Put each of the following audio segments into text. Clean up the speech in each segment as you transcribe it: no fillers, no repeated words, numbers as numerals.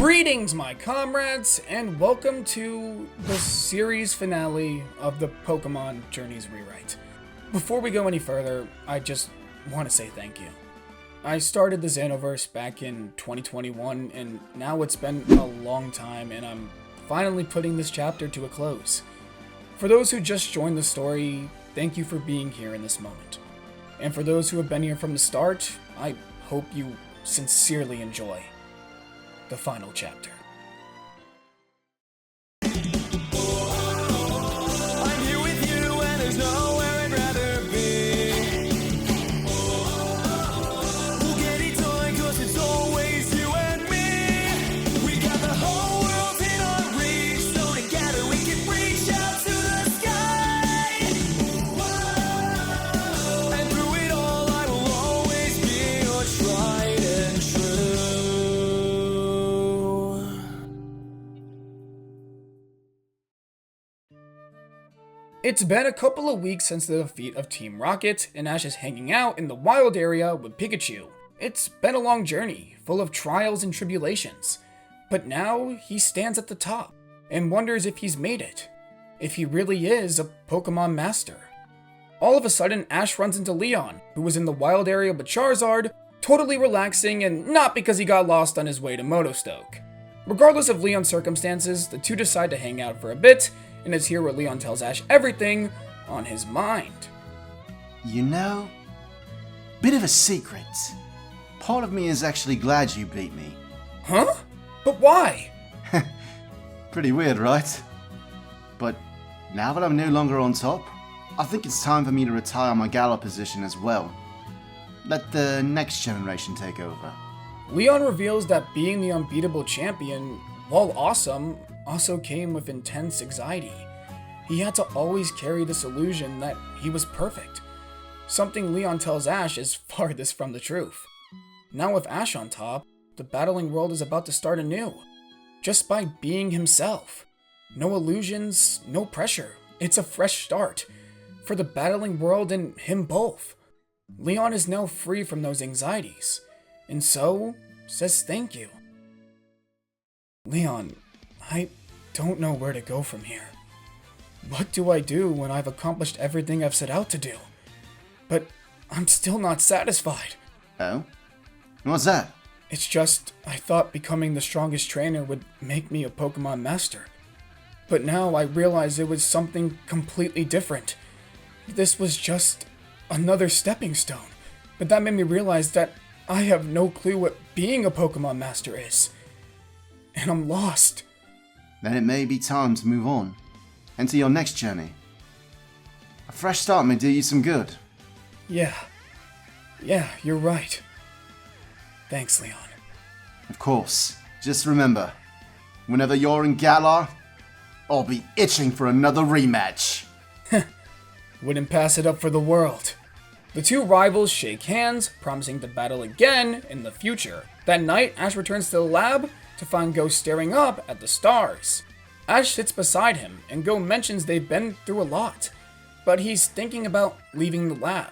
Greetings, my comrades, and welcome to the series finale of the Pokemon Journeys rewrite. Before we go any further, I just want to say thank you. I started the Xenoverse back in 2021, and now it's been a long time, and I'm finally putting this chapter to a close. For those who just joined the story, thank you for being here in this moment. And for those who have been here from the start, I hope you sincerely enjoy the final chapter. I'm here with you and there's nowhere I'd rather be. We'll get it done 'cause it's always you and me. We got the whole world in our reach, so together we can reach out to the sky. And through it all I will always be your tried and true. It's been a couple of weeks since the defeat of Team Rocket, and Ash is hanging out in the wild area with Pikachu. It's been a long journey, full of trials and tribulations. But now, he stands at the top, and wonders if he's made it. If he really is a Pokemon Master. All of a sudden, Ash runs into Leon, who was in the wild area with Charizard, totally relaxing, and not because he got lost on his way to Motostoke. Regardless of Leon's circumstances, the two decide to hang out for a bit, and it's here where Leon tells Ash everything on his mind. You know, bit of a secret. Part of me is actually glad you beat me. Huh? But why? Pretty weird, right? But now that I'm no longer on top, I think it's time for me to retire my Gala position as well. Let the next generation take over. Leon reveals that being the unbeatable champion, while awesome, also came with intense anxiety. He had to always carry this illusion that he was perfect. Something Leon tells Ash is farthest from the truth. Now with Ash on top, the battling world is about to start anew. Just by being himself. No illusions, no pressure. It's a fresh start. For the battling world and him both. Leon is now free from those anxieties. And so, says thank you. Leon, I don't know where to go from here. What do I do when I've accomplished everything I've set out to do? But I'm still not satisfied. Oh? What's that? It's just, I thought becoming the strongest trainer would make me a Pokemon Master. But now I realize it was something completely different. This was just another stepping stone. But that made me realize that I have no clue what being a Pokemon Master is. And I'm lost. Then it may be time to move on. Enter your next journey. A fresh start may do you some good. Yeah, you're right. Thanks, Leon. Of course. Just remember, whenever you're in Galar, I'll be itching for another rematch. Wouldn't pass it up for the world. The two rivals shake hands, promising to battle again in the future. That night, Ash returns to the lab to find Go staring up at the stars. Ash sits beside him, and Go mentions they've been through a lot, but he's thinking about leaving the lab,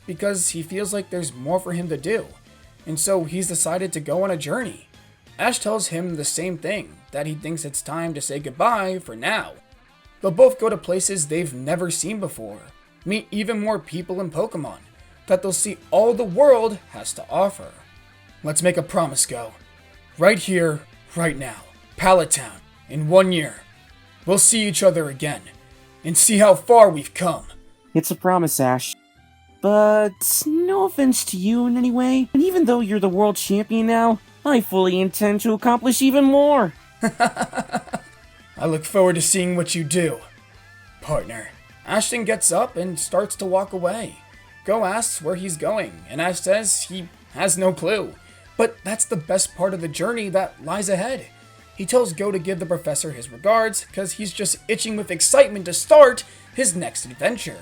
because he feels like there's more for him to do, and so he's decided to go on a journey. Ash tells him the same thing, that he thinks it's time to say goodbye for now. They'll both go to places they've never seen before, meet even more people in Pokemon, that they'll see all the world has to offer. Let's make a promise, Go. Right here, right now, Pallet Town, in 1 year. We'll see each other again, and see how far we've come. It's a promise, Ash. But no offense to you in any way, and even though you're the world champion now, I fully intend to accomplish even more. I look forward to seeing what you do, partner. Ashton gets up and starts to walk away. Go asks where he's going, and Ash says he has no clue. But that's the best part of the journey that lies ahead. He tells Go to give the professor his regards, because he's just itching with excitement to start his next adventure.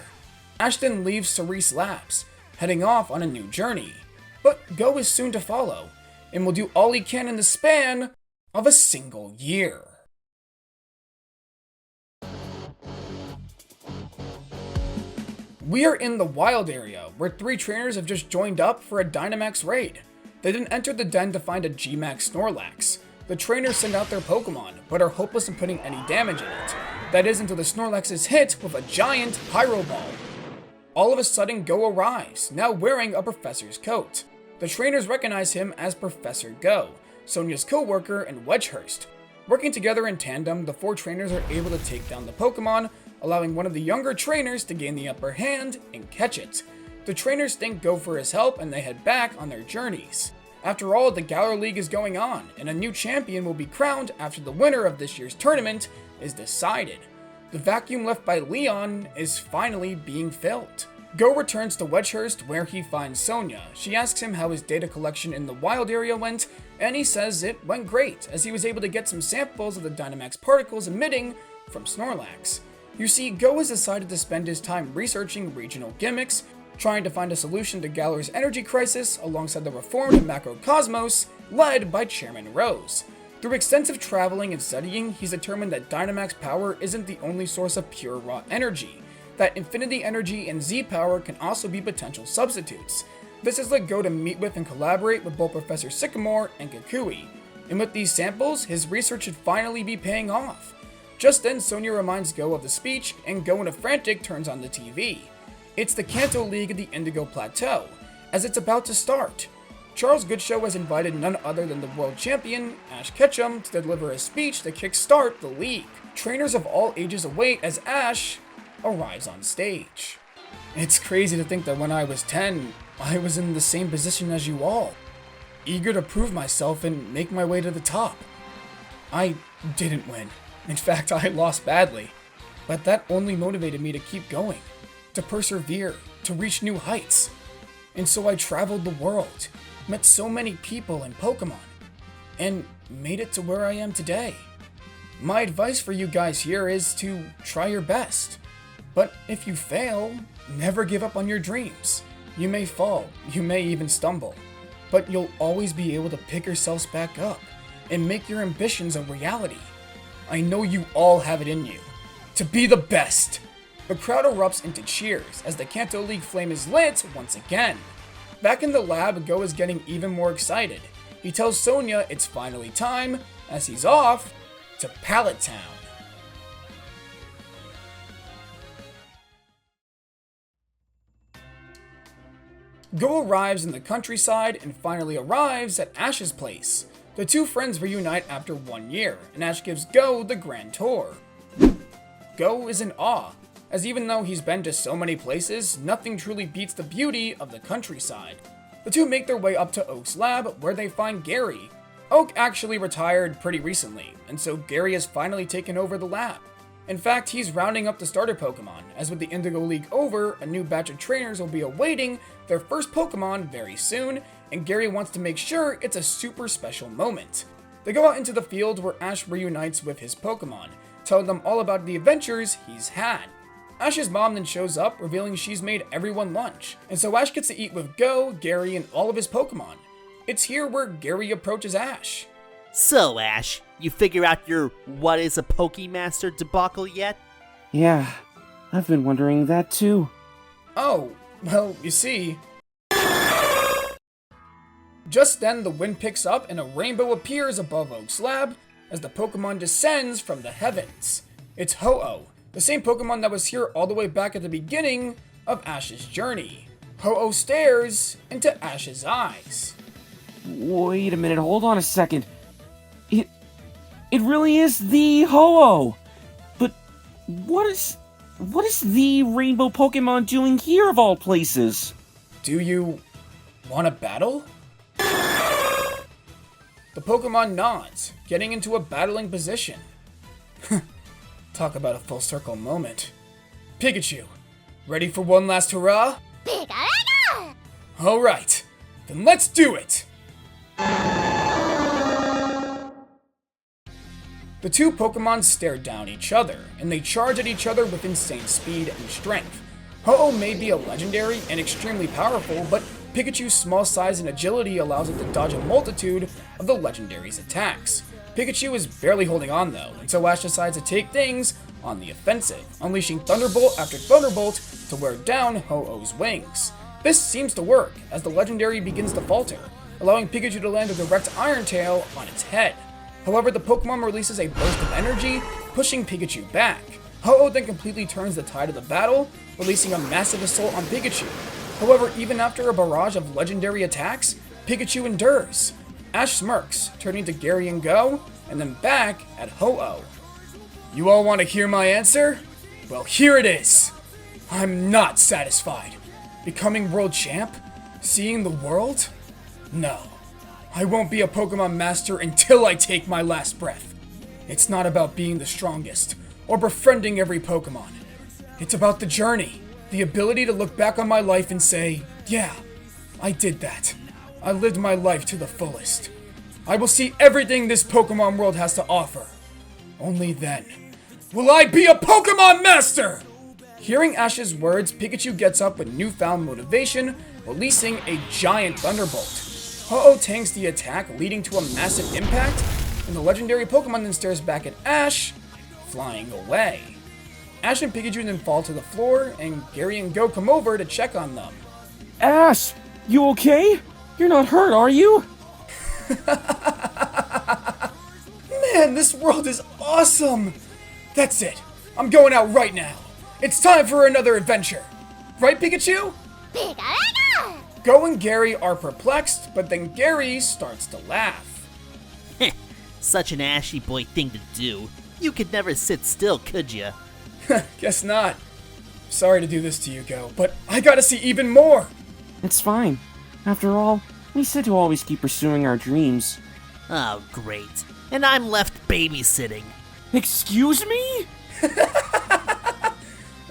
Ashton leaves Cerise Labs, heading off on a new journey. But Go is soon to follow, and will do all he can in the span of a single year. We are in the wild area, where 3 trainers have just joined up for a Dynamax raid. They then entered the den to find a G-Max Snorlax. The trainers send out their Pokemon, but are hopeless in putting any damage in it. That is until the Snorlax is hit with a giant Pyro Ball. All of a sudden, Go arrives, now wearing a professor's coat. The trainers recognize him as Professor Go, Sonia's co-worker and Wedgehurst. Working together in tandem, the 4 trainers are able to take down the Pokemon, allowing one of the younger trainers to gain the upper hand and catch it. The trainers thank Go for his help and they head back on their journeys. After all, the Galar League is going on, and a new champion will be crowned after the winner of this year's tournament is decided. The vacuum left by Leon is finally being filled. Go returns to Wedgehurst where he finds Sonia. She asks him how his data collection in the wild area went, and he says it went great, as he was able to get some samples of the Dynamax particles emitting from Snorlax. You see, Go has decided to spend his time researching regional gimmicks, trying to find a solution to Galar's energy crisis alongside the reformed macrocosmos led by Chairman Rose. Through extensive traveling and studying, he's determined that Dynamax power isn't the only source of pure raw energy, that Infinity Energy and Z-Power can also be potential substitutes. This has led Go to meet with and collaborate with both Professor Sycamore and Kukui, and with these samples, his research should finally be paying off. Just then, Sonia reminds Go of the speech, and Go in a frantic turns on the TV. It's the Kanto League of the Indigo Plateau, as it's about to start. Charles Goodshow has invited none other than the world champion, Ash Ketchum, to deliver a speech to kickstart the league. Trainers of all ages await as Ash arrives on stage. It's crazy to think that when I was 10, I was in the same position as you all, eager to prove myself and make my way to the top. I didn't win. In fact, I lost badly. But that only motivated me to keep going, to persevere, to reach new heights. And so I traveled the world, met so many people and Pokemon, and made it to where I am today. My advice for you guys here is to try your best. But if you fail, never give up on your dreams. You may fall, you may even stumble, but you'll always be able to pick yourselves back up and make your ambitions a reality. I know you all have it in you to be the best. The crowd erupts into cheers as the Kanto League flame is lit once again. Back in the lab, Go is getting even more excited. He tells Sonia it's finally time as he's off to Pallet Town. Go arrives in the countryside and finally arrives at Ash's place. The two friends reunite after 1 year, and Ash gives Go the grand tour. Go is in awe, as even though he's been to so many places, nothing truly beats the beauty of the countryside. The two make their way up to Oak's lab, where they find Gary. Oak actually retired pretty recently, and so Gary has finally taken over the lab. In fact, he's rounding up the starter Pokemon, as with the Indigo League over, a new batch of trainers will be awaiting their first Pokemon very soon, and Gary wants to make sure it's a super special moment. They go out into the field where Ash reunites with his Pokemon, telling them all about the adventures he's had. Ash's mom then shows up, revealing she's made everyone lunch, and so Ash gets to eat with Go, Gary, and all of his Pokemon. It's here where Gary approaches Ash. So, Ash, you figure out your what is a Pokemaster debacle yet? Yeah, I've been wondering that too. Oh, well, you see... Just then, the wind picks up and a rainbow appears above Oak's lab as the Pokemon descends from the heavens. It's Ho-Oh, the same Pokemon that was here all the way back at the beginning of Ash's journey. Ho-Oh stares into Ash's eyes. Wait a minute, hold on a second. It really is the Ho-Oh! But what is the rainbow Pokemon doing here of all places? Do you want to battle? The Pokemon nods, getting into a battling position. Talk about a full circle moment. Pikachu, ready for one last hurrah? Pika-Pika! Alright, then let's do it! The two Pokemon stare down each other, and they charge at each other with insane speed and strength. Ho-Oh may be a legendary and extremely powerful, but Pikachu's small size and agility allows it to dodge a multitude of the legendary's attacks. Pikachu is barely holding on though, and so Ash decides to take things on the offensive, unleashing Thunderbolt after Thunderbolt to wear down Ho-Oh's wings. This seems to work, as the legendary begins to falter, allowing Pikachu to land a direct Iron Tail on its head. However, the Pokemon releases a burst of energy, pushing Pikachu back. Ho-Oh then completely turns the tide of the battle, releasing a massive assault on Pikachu. However, even after a barrage of legendary attacks, Pikachu endures. Ash smirks, turning to Gary and Go, and then back at Ho-Oh. You all want to hear my answer? Well, here it is. I'm not satisfied. Becoming world champ? Seeing the world? No. I won't be a Pokemon master until I take my last breath. It's not about being the strongest, or befriending every Pokemon. It's about the journey, the ability to look back on my life and say, yeah, I did that. I lived my life to the fullest. I will see everything this Pokemon world has to offer. Only then will I be a Pokemon master! Hearing Ash's words, Pikachu gets up with newfound motivation, releasing a giant Thunderbolt. Ho-Oh tanks the attack, leading to a massive impact, and the legendary Pokemon then stares back at Ash, flying away. Ash and Pikachu then fall to the floor, and Gary and Go come over to check on them. Ash, you okay? You're not hurt, are you? Man, this world is awesome! That's it. I'm going out right now. It's time for another adventure. Right, Pikachu? Go and Gary are perplexed, but then Gary starts to laugh. Such an Ashy boy thing to do. You could never sit still, could ya? Guess not. Sorry to do this to you, Go, but I gotta see even more! It's fine. After all, we said to always keep pursuing our dreams. Oh, great. And I'm left babysitting. Excuse me?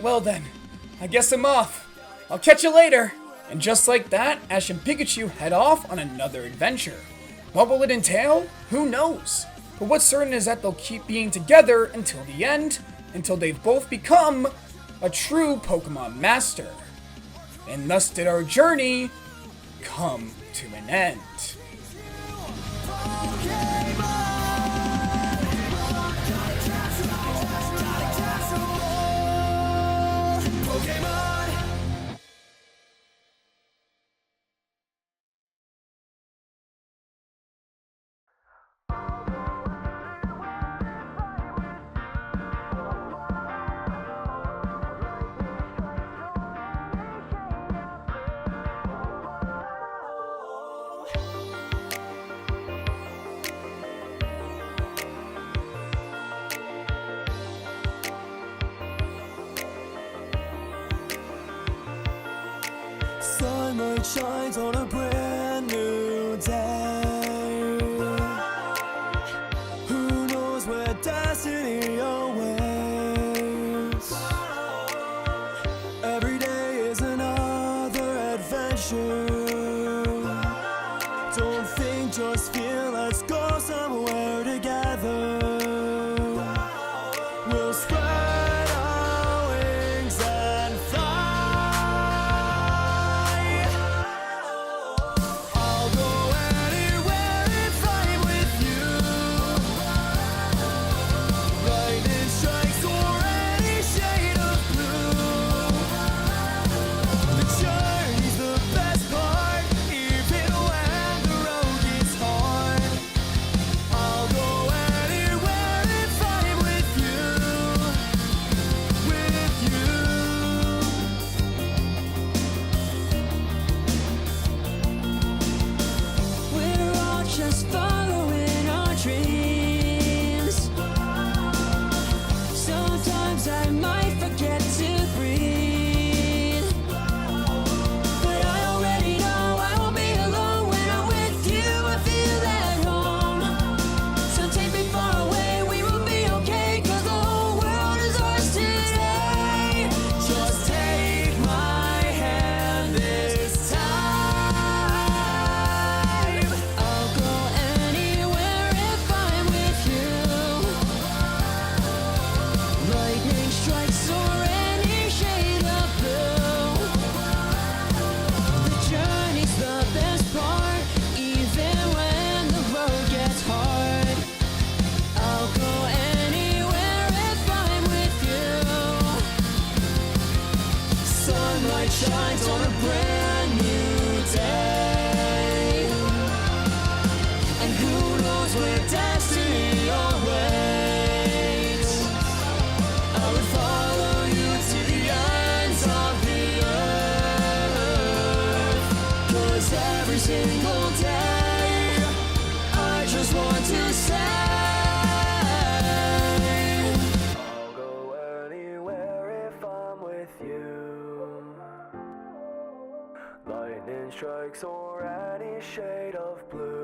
Well then, I guess I'm off. I'll catch you later. And just like that, Ash and Pikachu head off on another adventure. What will it entail? Who knows? But what's certain is that they'll keep being together until the end, until they've both become a true Pokemon master. And thus did our journey come to an end. Sunlight shines on a brand new day. Who knows where destiny awaits? Every day is another adventure. Don't think, just feel, let's go somewhere together. We'll spread our wings and fly. I'll go anywhere if I'm with you. Right in strikes or any shade of blue.